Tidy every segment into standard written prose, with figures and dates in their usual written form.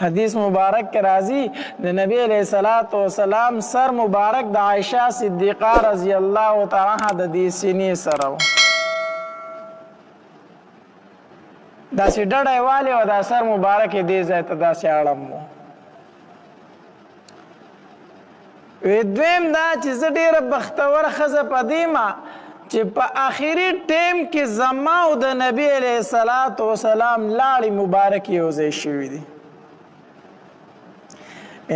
حدیث مبارک کے راضی نبی علیہ السلام سر مبارک دا عائشہ صدیقہ رضی اللہ تعالی عنہا دا دی سینی سرو دا سی ڈڑای والی و دا سر مبارک دی زیتا دا سی آڑمو دویم دا چیز دیر بختور خز پدیما چې په آخري ټیم کې زما او د نبی علیه السلام لاړې مبارک یو ځای شوي دي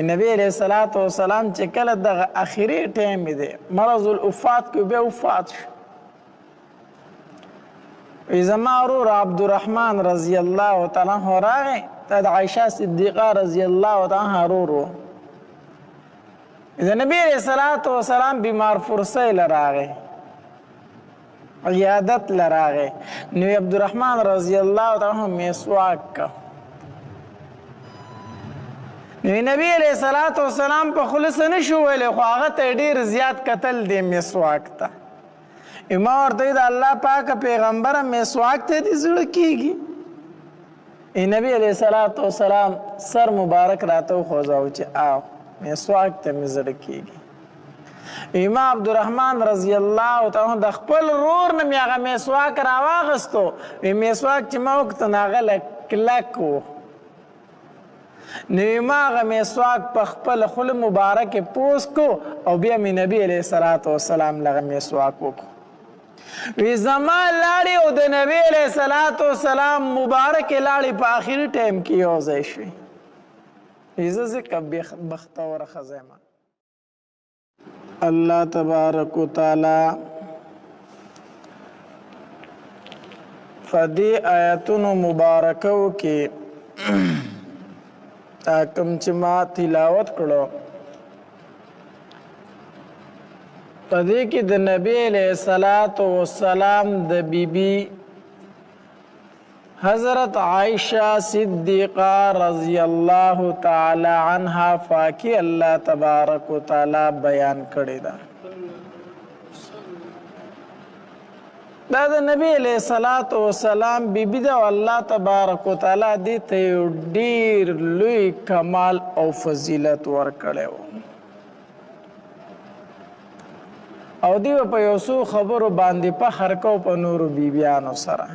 نبی علیه السلام چې کله دغه آخري ټیم دی مرض الوفات کې بیا وفات شو زما ورور عبدالرحمن رضی الله تعالی عنہ راغی دا د عایشه صدیقه رضی الله تعالی عنها ورور و د نبی علیه السلام بیمار فرسی لراغی عیادت لراغی نو عبدالرحمن رضی اللہ تعالی عنہ میسواک کا نو نبی علیہ السلام په خلص نشو ویلے خو هغه ته ډیر زیات قتل دی میسواک تا ما ورته د الله پاک پیغمبر میسواک ته دي زړه کیږي نبی علیہ السلام سر مبارک راته خوځاو چې آو میسواک ته مې زړه کیږي امام عبدالرحمن رضی الله تعالی د خپل رور نه میغه میسواک راواغستو میسواک چې ما وخت ناغله کلک و نو ماغه میسواک په خپل خل مبارک پوس کو او بیا می نبی علیہ السلام لغه میسواک وکړو وی زما لاړې او د نبی علیہ السلام مبارک لاړې په آخري ټیم کې یو ځای شوي ایزه ځکه بختوره خزیمه اللہ تبارک و تعالی فدی آیتون مبارکو کی کم چې ما تلاوت کړو پدې کې د نبی علیہ السلام د بیبي حضرت عائشہ صدیقہ رضی اللہ تعالی عنہا فاکی اللہ تبارک و تعالی بیان کړی دا دا د نبی علیہ السلام بیبی دا اللہ تبارک و تعالی دی ته ډیر لوی کمال او فضیلت ورکړی او دی په یو څو خبرو باندې فخر کو په نورو بیبیانو سره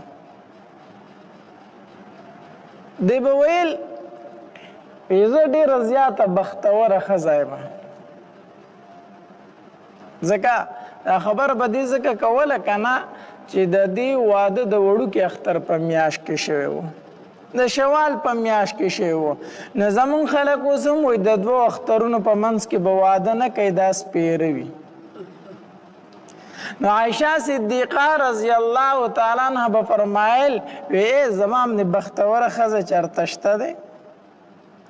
دی به ویل زه ډېره زیاته بختوره ښځه یم ځکه دا خبره به دې ځکه کوله که نه چې د دې واده د وړوکي اختر په میاشت کې شوی و د شوال په میاشت کې شوی و نو زمونږ خلک اوس هم وایي د دوو اخترونو په منځ کې به واده نه کوي دا سپېره وي نو عائشہ صدیقہ رضی اللہ تعالی عنہ به فرمایل وی زما من بختوره خزه چرته شته دی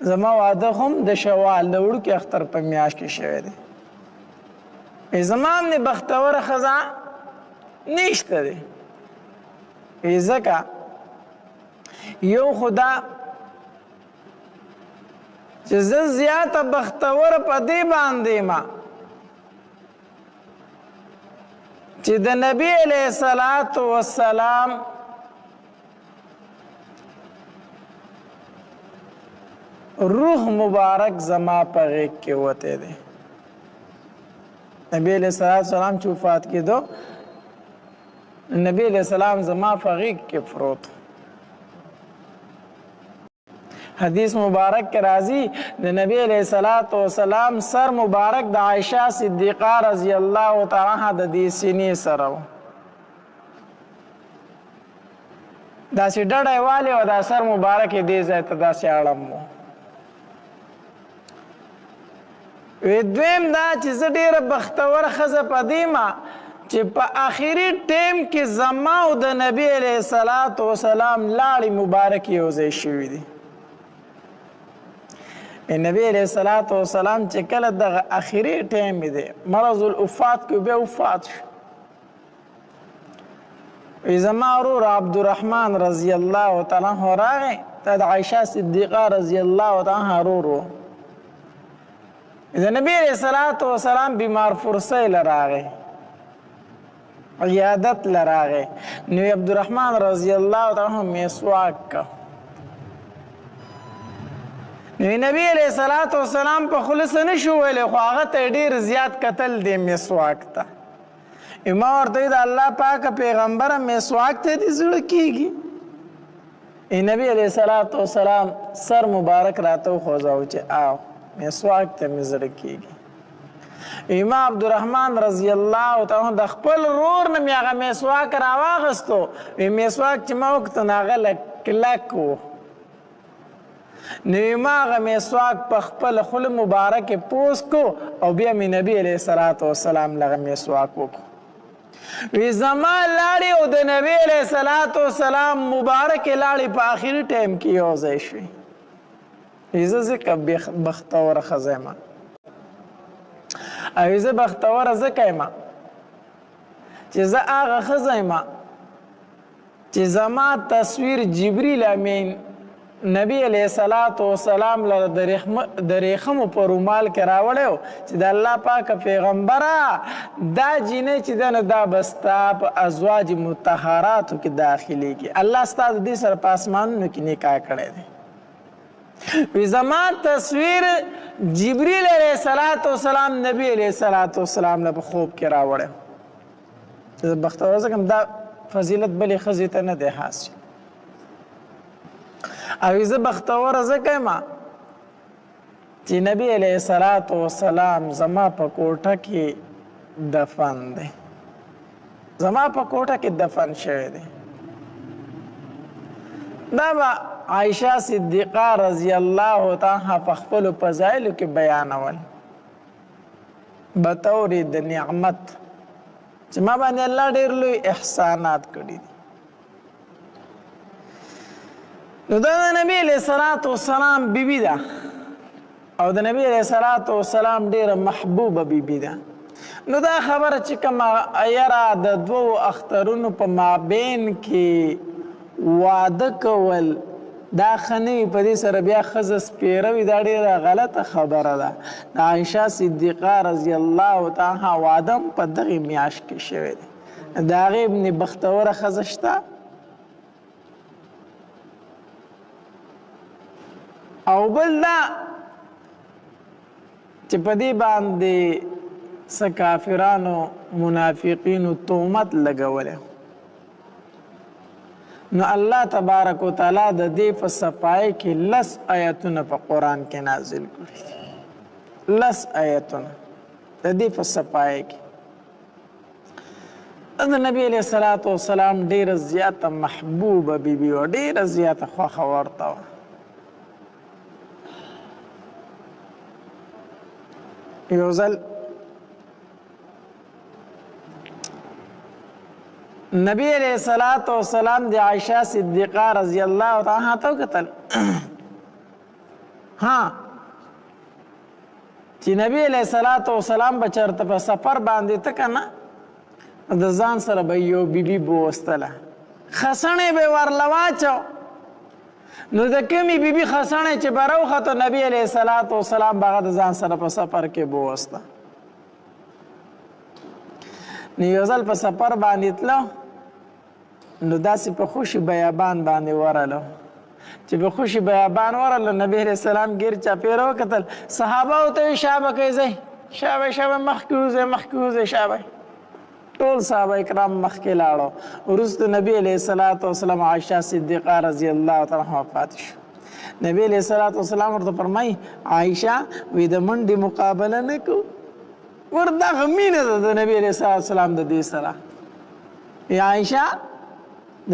زما واده هم د شوال د وړوکي اختر په میاشت کې شوی دی زما من بختوره خزه نشته دی ځکه یو خدا چې زه زیاته بختوره په دې باندې ما چې د نبی علیہ السلام روح مبارک زما په غیږ کې وته دی نبی علیہ السلام چې وفات کېدو نبی علیہ السلام زما په غیږ کې پروت حدیث مبارک کے راضی نبی علیہ السلام سر مبارک دا عائشہ صدیقہ رضی اللہ تعالی عنہا دا دی سینی سرو دا سی ڈڑای والی و دا سر مبارک دی زیتا دا سی آڑمو دویم دا چیز دیر بختور خز پدیما چې په آخري ټیم کې زما او د نبی علیہ السلام لاړې مبارک یو ځای شوي دي نبی علیہ السلام چې کله دغه آخري ټیم دی مرض الوفات کې بیا وفات شو زما ورور عبدالرحمن رضی الله تعالی عنہ راغی دا د عایشه صدیقه رضی الله تعالی عنها ورور و د نبی علیہ السلام بیمار فرسی لراغی عیادت لراغی نو عبدالرحمن رضی الله تعالی عنہ میسواک کا نبی علیہ الصلوۃ والسلام په خلص نشو ویلې خو هغه ته ډیر زیات قتل دی مسواک ته ما ورته د الله پاک پیغمبر مسواک ته دې زړه کیږي نبی علیہ الصلوۃ والسلام سر مبارک راته خوځاو چې آو مسواک ته مې زړه کیږي امام عبدالرحمن رضی الله تعالی د خپل رور نه هغه مسواک راواغستو مسواک چې ما وکړ نه هغه کلک و نو ما هغه مسواک په خپل خوله مبارک پوس کو او بیا مې نبی علیہ الصلوۃ والسلام لغه مسواک وکړو وی زما لاړې او د نبی علیہ الصلوۃ والسلام مبارک لاړې په آخري ټایم کې یو ځای شوې زه ځکه بختوره ښځه یم او زه بختوره ځکه یم چې زه هغه ښځه یم چې زما تصویر جبریل امین نبی علیہ الصلوۃ والسلام له د ریخمو په رومال کې راوړی و چې د الله پاک پیغمبره دا جینۍ چې ده نو دا به ستا په ازواج مطهراتو کې داخلیږي الله ستا د دې سره په اسمانونو کې نکاح کړی دی وی زما تصویر جبریل علیہ الصلوۃ والسلام نبی علیہ الصلوۃ والسلام له په خوب کې راوړی زه بختوره ځکه دا فضیلت بلې ښځې ته نه دی حاصل او زه بختوره ځکه یم چې نبی علیہ الصلوۃ والسلام زما په کوټه کې دفن دی زما په کوټه کې دفن شوی دی دا به عائشہ صدیقہ رضی الله تعالی په خپلو فضایلو کې بیانول بطور د نعمت چې ما باندې الله ډېر لوی احسانات کړي دي نو دا د نبی علیہ الصلوۃ والسلام بیبي ده او د نبی علیہ الصلوۃ والسلام ډېره محبوبه بیبي ده نو دا خبره چې کومه یاره د دوو اخترونو په مابین کې واده کول دا ښه نه وي په دې سره بیا ښځه سپېره وي دا ډېره غلطه خبره ده د عایشه صدیقه رضی الله تعالی واده هم په دغې میاشت کې شوی دی د هغې ابن بختوره ښځه شته او بل دا چې په دې باندې څه کافرانو منافقینو تهمت لګولی نو الله تبارک وتعالی د دې په صفای کې 10 آیتونه په قرآن کې نازل کړي 10 آیتونه د دې په صفای کې د نبی علیہ الصلوۃ والسلام ډېره زیاته محبوبه بیبي وه ډېره زیاته خوښه ورته وه یو ځل نبی علیہ الصلوۃ والسلام د عائشہ صدیقہ رضی الله تعالی عنها ته وکتل ها چې نبی علیہ الصلوۃ والسلام به چېرته په سفر باندې ته که نه د ځان سره به یو بیبي بوستله خسنې به ورله واچو نو د کمی بیبي خسنې چې به راوخته نبی علیہ الصلوۃ والسلام به هغه د ځان سره په سفر کې بوسته نو یو ځل په سفر باندې تلو نو داسې په خوشي بیابان باندې ورلو چې په خوشي بیابان ورلو نبی علیہ السلام ګیر چاپېره وکتل صحابه ورته وایي شابه کوئ ځئ شابه شابه مخکې وځئ مخکې وځئ شابه ټول صحابه کرام مخکې لاړو وروسته نبی علیہ الصلوۃ والسلام عائشہ صدیقہ رضی الله تعالی عنها وفات شو نبی علیہ الصلوۃ والسلام ورته فرمایي عائشہ وی د منډې مقابله نه کوو ورته مینه ده د نبی علیہ الصلوۃ والسلام د دې سره یا عائشہ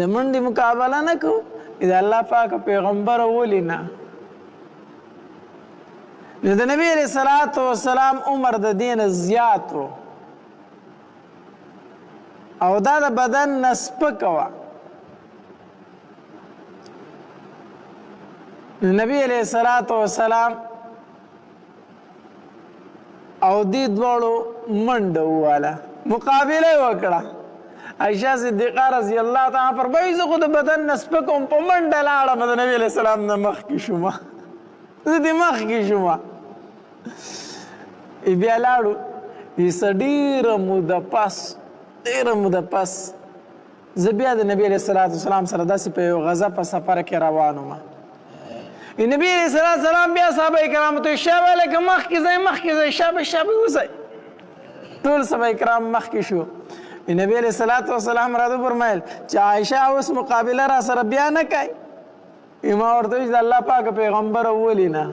د منډې مقابله نه کوو د الله پاک پیغمبر ولې نه نو د نبی علیہ الصلوۃ والسلام عمر د دې نه زیات و او دا د بدن نه سپکه وه نبی علیہ الصلوۃ والسلام او دې دواړو منډه وواله مقابله یې وکړه عائشہ صدیقہ رضی الله تعالی فرمایي زه خو د بدن نه سپک وم په منډه لاړم د نبي علیہ السلام نه مخکې شومه زه دې مخکې شومه بیا لاړو ډېره موده پس زه بیا د نبي علیہ السلام سره داسې په یو غزه په سفر کې روان وم نبی علیہ السلام بیا صحابه کرام ته شابه لکه مخکې ځئ شابه وځئ. ټول صحابه کرام مخکې شو. نبی علیہ السلام راته فرمایل چې عایشه اوس مقابله را سره بیا نه کوي. ما ورته وویل د الله پاک پیغمبر ولې نه؟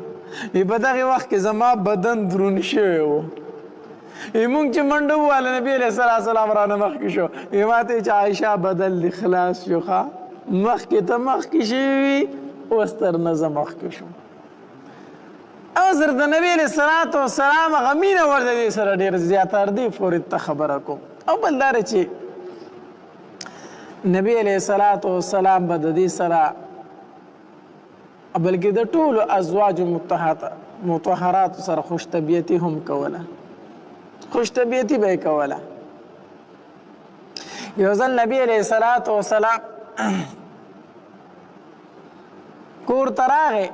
په دغه وخت کې زما بدن دروند شوی و. مونږ چې منډه وواله نبی علیہ السلام رانه مخکې شو. ما ته چې عایشه بدل دې خلاص شو، مخکې ته مخکې شوي وي، اوس تر نه زه مخکې شوم. او سره د نبی علیہ السلام هغه مینه ور د دې سره ډېر زیاته تر دې پورې ته خبره کوم. او بل دا دی چې نبی علیہ السلام به د دې سره بلکې د ټولو ازواجو مطهراتو سره خوش طبیعتي هم کوله، خوش طبیعتي به یې کوله. یو ځل نبی علیہ السلام کور ته راغی.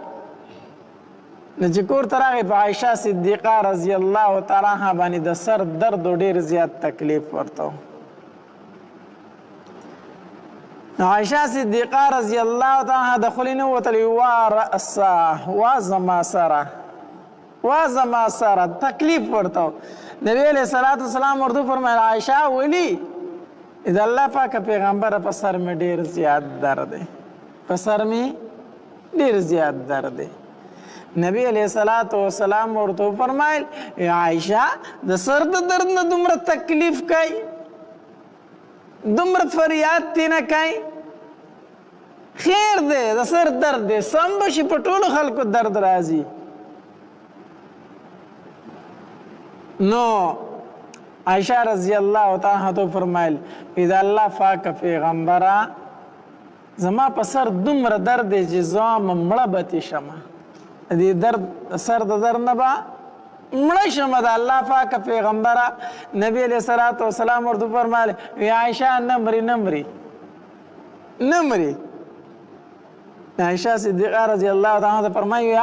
نو چې کور ته راغی په عایشه صدیقه رضی الله تعالی عنها باندې د سر درد ډېر زیات تکلیف ورته و. نو عایشه صدیقه رضی الله تعالی عنها د خولې نه ووتلې، وا رأسه، وا زما سره، وا زما سره، تکلیف ورته و. نبی علیہ السلام ورته فرمایل عایشه ولي؟ د الله پاک پیغمبره په سر مې ډېر زیات درد دی، په سر مې ډېر زیات درد دی. نبی علیہ السلام ورته فرمایل عایشه د سر د درد نه دومره تکلیف کوي، دومره فریاد تی نه کوي، خیر دی د سر درد دی، سم به شي، په ټولو خلکو درد راځي. نو عایشه رضی الله تعالی عنها فرمایل د الله پاک پیغمبره زما په سر دومره درد دی چې زه مړه به شمه، د درد سر د درد نه به مړه شمه د الله پاک پیغمبره. نبی علیہ السلام ورته فرمایل عایشه نه مري نه مري. عایشه صدیقه رضی الله تعالی عنها فرمایي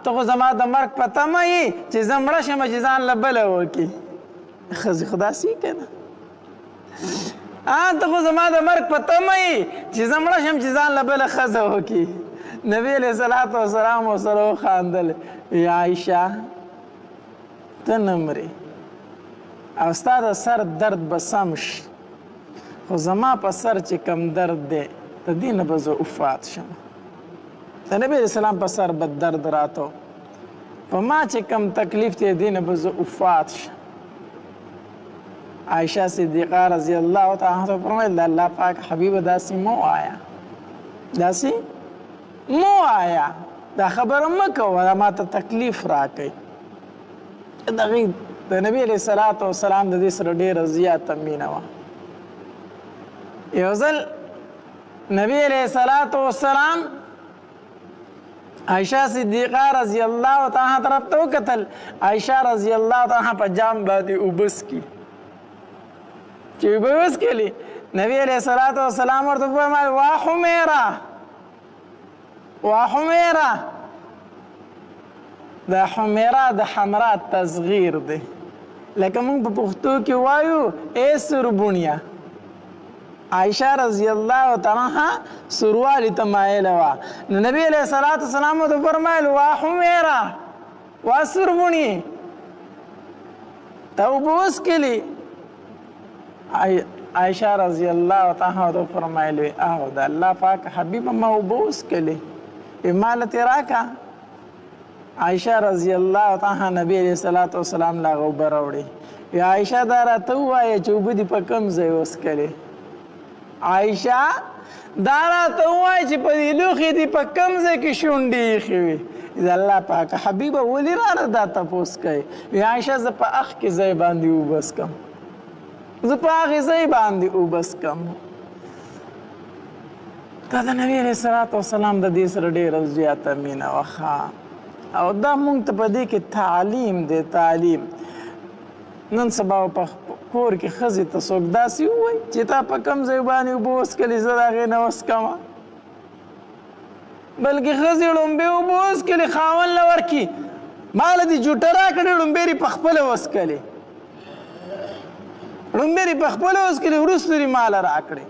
ته خو زما د مرګ په تمه یې چې زه مړه شمه چې ځان له بله وکړي. ښځې خو داسې که نه، ته خو زما د مرګ په تمه یې چې زه مړه شم چې ځان له بله ښځه وکړي. نبی علیہ السلام ورسره وخندل، عایشه ته نه مرې او ستا د سر درد به سم شي، خو زما په سر چې کم درد دی د دې نه به زه وفات شم. د نبی علیہ السلام په سر به درد راته، په ما چې کم تکلیف دی د دې نه به زه وفات شم. عایشه صدیقه رضی الله تعالی عنها فرمایل د الله پاک حبیبه داسې مو آیا، داسې مو آیا، دا خبره مه کوه، ما ته تکلیف راکوي. دغې د نبی علیہ السلام د دې سره ډېره زیاته مینه وه. یو ځل نبی علیہ السلام عایشه صدیقه رضی الله تعالی عنها طرف ته وکتل. عایشه رضی الله تعالی عنها په جام باندې اوبه څکي، چې اوبه وڅکلې نبی علیہ السلام ورته وفرمایل وا حمیره، وا حمیره. د حمیره د حمرا تصغیر دی، لکه موږ په پښتو کې وایو ای سربونیه. عایشه رضی الله تعالی عنها سروالي ته مایله وه. نو نبی علیہ السلام ورته فرمایل وا حمیره، وا سربونیې، ته اوبه وڅکلې. عایشه رضی الله تعالی عنها فرمایل او د الله پاک حبیبه ما اوبه وڅکلې، ماله ترې راکړه. عایشه رضی الله تعالی عنها نبی علیہ السلام له هغه اوبه راوړې. عایشه دا راته ووایه چې اوبه دې په کوم ځای وڅکلې؟ عایشه دا راته ووایه چې په دې لوښي دې په کوم ځای کې شونډې ایښې وي؟ د الله پاک حبیبه ولې رانه دا تپوس کوي؟ عایشه زه په اخ کې ځای باندې اوبه څکم، زه په هغې ځای باندې اوبه څکم. دا د نبی علیہ السلام د دې سره ډېره زیاته مینه وه. او دا مونږ ته په دې کې تعلیم دی، تعلیم. نن سبا په کور کې ښځې ته څوک داسې ووایي چې تا په کوم ځای باندې اوبه وڅکلې زه د هغې نه وڅکمه، بلکې ښځې ړومبې اوبه وڅکلې خاوند له ورکړي، ماله دې جوټه راکړې ړومبې دې په خپله وڅکلې، ړومبې دې په خپله وڅکلې وروسته دې ماله راکړې.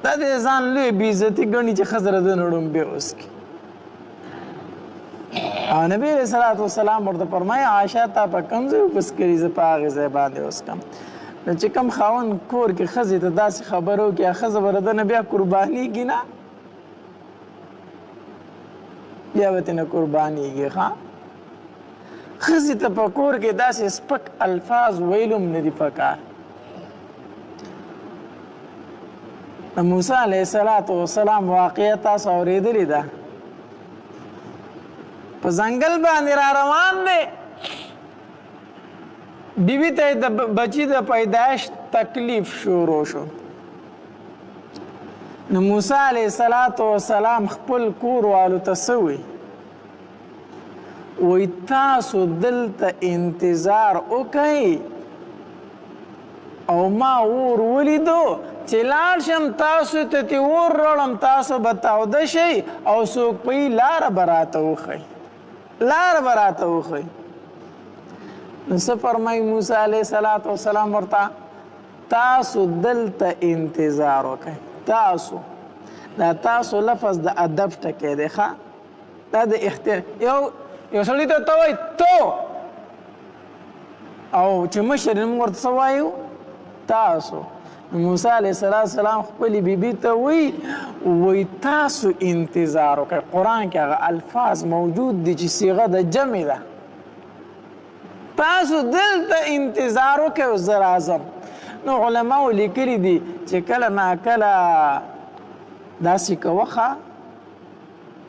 دا د ځان لوی بې عزتي ګڼي چې ښځه د نه ړومبې وڅکي. او نبی علیہ الصلوۃ والسلام ورته فرمایي عائشہ تا په کوم ځای بس کړي زه په هغې ځای باندې اوس کم نو چې کوم خاوند کور کې ښځې ته داسې خبره وکړي ښځه به د ده نه بیا قربانېږي نه بیا به ترې نه قربانېږي ښه ښځې ته په کور کې داسې سپک الفاظ ویلو هم نه دي پکار د موسی علیه السلام واقعه تاسو اورېدلې ده په ځنګل باندې را روان دی بیبي ته د بچي د پیدایش تکلیف شروع شو نو موسی علیه السلام خپل کور والو ته څه وی وی تاسو دلته انتظار وکئ او ما اور ولیدو چې لاړ شم تاسو ته تې اور راوړم تاسو به تاوده شئ او څوک پوهي لاره به راته وښئ نو څه فرمایي موسی علیه السلام ورته تاسو دلته انتظار وکئ تاسو دا تاسو لفظ د ادب ټکی دی ښه دا د اختیار یو سړي ته وایي تو او چې مشر موږ ورته څه وایو تاسو موسی علیه السلام خپلې بیبي ته وایي تاسو انتظار وکئ قرآن کې هغه الفاظ موجود دي چې صیغه د جمع ده تاسو دلته انتظار وکئ او زه راځم نو علماو لیکلي دي چې کله ناکله داسې کوه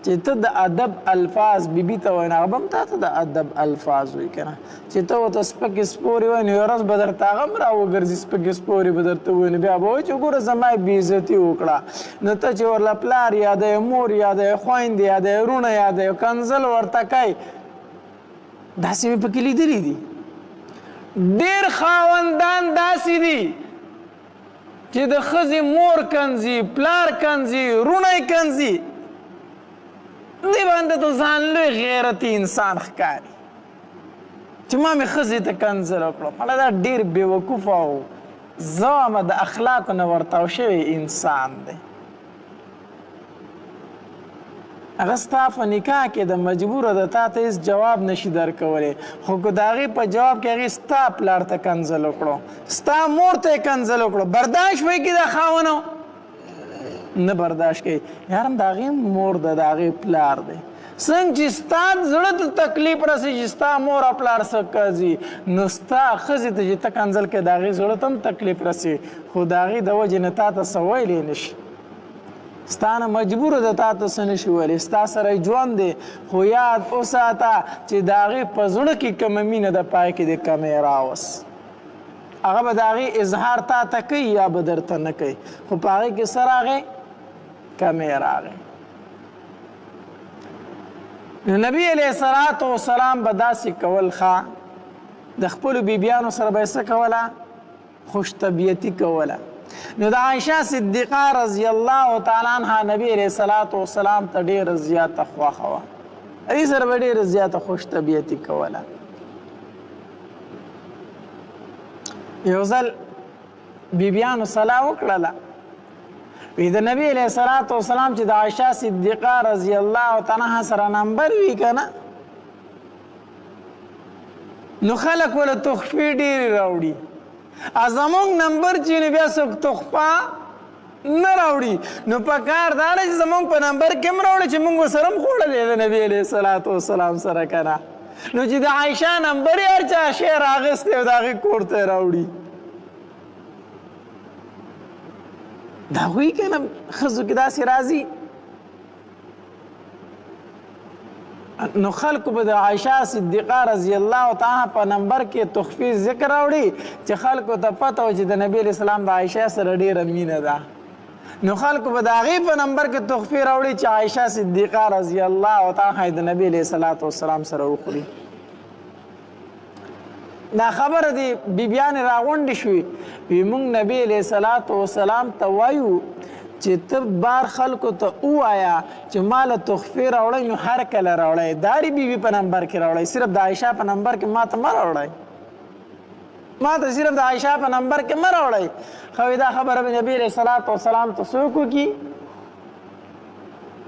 چې ته د ادب الفاظ بیبي ته وایي نو هغه به هم تا ته د ادب الفاظ وایي که نه چې ته ورته سپکې سپورې وایي نو یوه ورځ به درته هغه هم راوګرځي سپکې سپورې به درته وایي نو بیا به وایي چې ګوره زما یې بېعزتي وکړه نو ته چې ورله پلار یادوې مور یادوې خویندې یادوې وروڼه یادوې کنځل ورته کوې داسې مې پکې لیدلي دي ډېر خاوندان داسې دي چې د ښځې مور کنځي پلار کنځي وروڼه یې کنځي دی باندې ته ځان لوی غیرتي انسان ښکاري چې ما مې ښځې ته کنځل وکړو مړه دا ډېر بېوقوفه او زه وایم د اخلاقو نه ورتاو شوی انسان دی هغه ستا په نکاح کې د مجبوره د تا ته هېڅ جواب نشي درکولی خو که د هغې په جواب کې هغې ستا پلار ته کنځل وکړو ستا مور ته یې کنځل وکړو برداشت به یې کړي دا خاونو نه برداشت کوي یار هم د هغې مور ده د هغې پلار دی څنګه چې ستا زړه ته تکلیف رسي چې ستا مور او پلار څه کوي نو ستا ښځې ته چې ته کنځل کوې د هغې زړه ته هم تکلیف رسي خو د هغې د وجې نه تا ته څه ویلی نه شي ستا نه مجبوره ده تا ته څه نه شي ویلی ستا سره ژوند دی خو یاد وساته چې د هغې په زړه کې کومه مینه ده پای کې د کمې راوست هغه به د هغې اظهار تا ته کوي یا به درته نه کوي خو په هغې کې څه راغی کمې راغی نو نبی علیه السلام به داسې کول ښه د خپلو بیبیانو سره به یې څه کوله خوش طبیعتي کوله نو د عایشه صدیقه رضی الله تعالی عنها نبی علیه السلام ته ډېره زیاته خوښه وه هغې سره به ډېره زیاته خوش طبیعتي کوله یو ځل بیبیانو صلاح وکړله وی د نبی علیه السلام چې د عایشه صدیقه رضی الله تعالی عنها سره نمبر وي که نه نو خلک ورله تحفې ډېرې راوړي زمونږ نمبر چې نو بیا څوک تحفه نه راوړي نو په کار دا ده چې زمونږ په نمبر کې هم راوړي چې مونږ ورسره هم خوړلی د نبي علیه السلام سره که نه نو چې د عایشه نمبر یې هر چا شی راغستی او د هغې کور ته یې راوړي د هغوی که نه ښځو کې داسې راځي نو خلکو به د عایشه صدیقه رضی الله تعالی په نمبر کې تحفې ذکر راوړي چې خلکو ته پته و چې د نبي علیه السلام د عایشه سره ډېره مینه ده نو خلکو به د هغې په نمبر کې تحفې راوړي چې عایشه صدیقه رضی الله تعالی د نبي علیه السلام سره وخوري دا خبره دی بیبیانې راغونډې شوې وی موږ نبی علیه السلام ته وایو چې ته بار خلکو ته ووایه چې ما له تحفې راوړئ نو هر کله راوړئ داري بیبي په نمبر کې راوړئ صرف د عایشه په نمبر کې ما ته مه راوړئ ما ته صرف د عایشه په نمبر کې مه راوړئ خو دا خبره به نبي علیه السلام ته څوک وکړي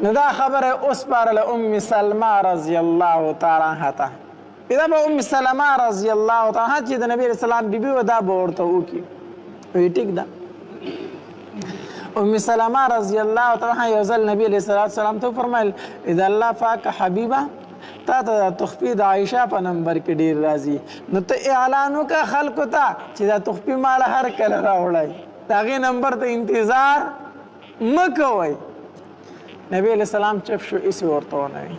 نو دا خبره وسپارله ام سلمه رضی الله تعالی عنها ته دا به ام سلمه رضی الله تعالی عنها چې د نبی رسول الله بیبي و دا به ورته وکړي وی ټیک ده ام سلمه رضی الله تعالی عنها یو ځل نبی علیه الصلاة والسلام ته وفرمیل د الله پاک حبیبه تا ته تخفی د عایشه په نمبر کې ډېر راځي نو ته اعلان وکړه خلکو ته چې دا تخفی مال هر کله راوړی د هغې نمبر ته انتظار مه کوئ نبی علیہ السلام چپ شو اسی ورته ونه وي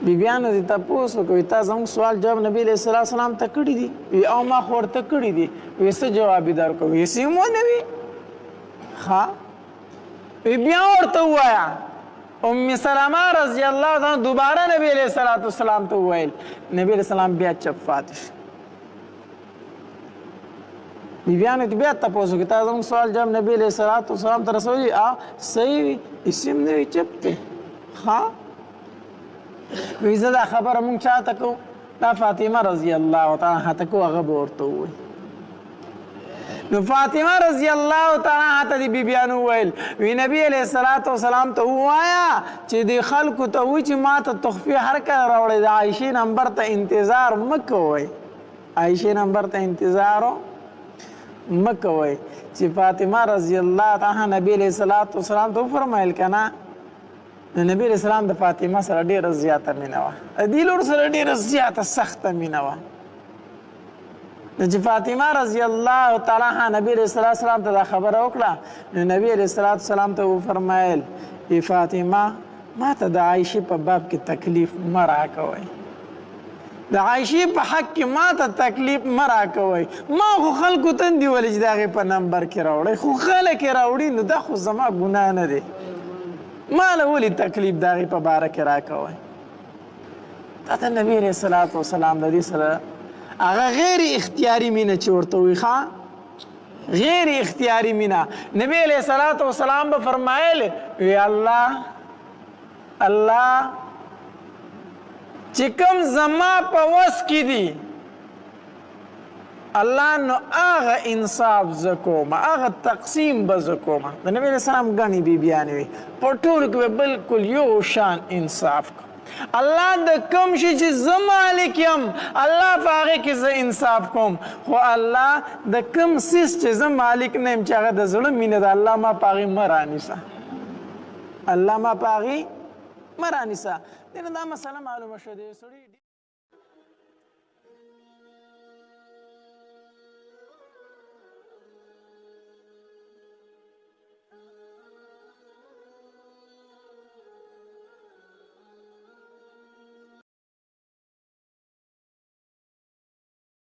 بیبیانو دې تپوس وکړو تا زموږ سوال جواب نبی علیہ السلام ته کړي دي وي او ما خو ورته کړي دي وي څه جواب یې درکړو وي څه هم ونه وي ښه وي بیا ورته ووایه ام سلمه رضی الله تعالی دوباره نبی علیہ السلام ته وویل نبی علیہ السلام بیا چپ پاتې شو بیبیانو ته بیا تپوس وکړو تا زموږ سوال جواب نبی علیہ السلام ته رسولی صحیح وي هېڅ هم نه وي چپ دی ښه وی زه دا خبره مونږ چاته کوو دا فاطمه رضی الله تعالی عنها ته کوو هغه به ورته ووایي نو فاطمه رضی الله تعالی عنها ته دې بیبیانو وویل وی نبی علیه الصلاة والسلام ته ووایه چې دې خلکو ته وایي چې ما ته تحفې هر کله راوړی د عایشې نمبر ته انتظار مه کوئ عایشې نمبر ته انتظار مه کوئ چې فاطمه رضی الله تعالی عنها نبی علیه الصلاة والسلام ته وفرمیل که نه نو نبی علیہ السلام د فاطمه سره ډېره زیاته مینه وه د دې لور سره ډېره زیاته سخته مینه وه نو چې فاطمه رضی الله تعالی عنها نبی علیہ السلام ته دا خبره وکړه نو نبی علیہ السلام ته وفرمیل ای فاطمه ما ته د عایشې په باب کې تکلیف مه راکوئ د عایشې په حق کې ما ته تکلیف مه راکوئ ما خو خلکو تندې ولې چې د هغې په نمبر کې راوړئ خو خلک یې راوړي نو دا خو زما ګناه نه دی ما له ولې تکلیف د هغې په باره کې راکوئ دا ته نبي علیه الصلاة والسلام د دې سره هغه غیر اختیاري مینه چې ورته وي ښه غیر اختیاري مینه نبی علیه الصلاة والسلام به فرمایل وی الله چې کوم زما په وس کې دي الله نو هغه انصاف زه کوم هغه تقسیم به زه کوم د نبی علیه السلام ګڼې بیبیانې وي په ټولو کې به بالکل یو شان انصاف کوم الله د کوم شي چې زه مالک یم الله په هغې کې زه انصاف کوم خو الله د کوم څیز چې زه مالک نه یم چې هغه د زړه مینه ده الله ما په هغې مه رانیسه الله ما په هغې مه رانیسه دې نه دا مسله معلومه شوه دی سړي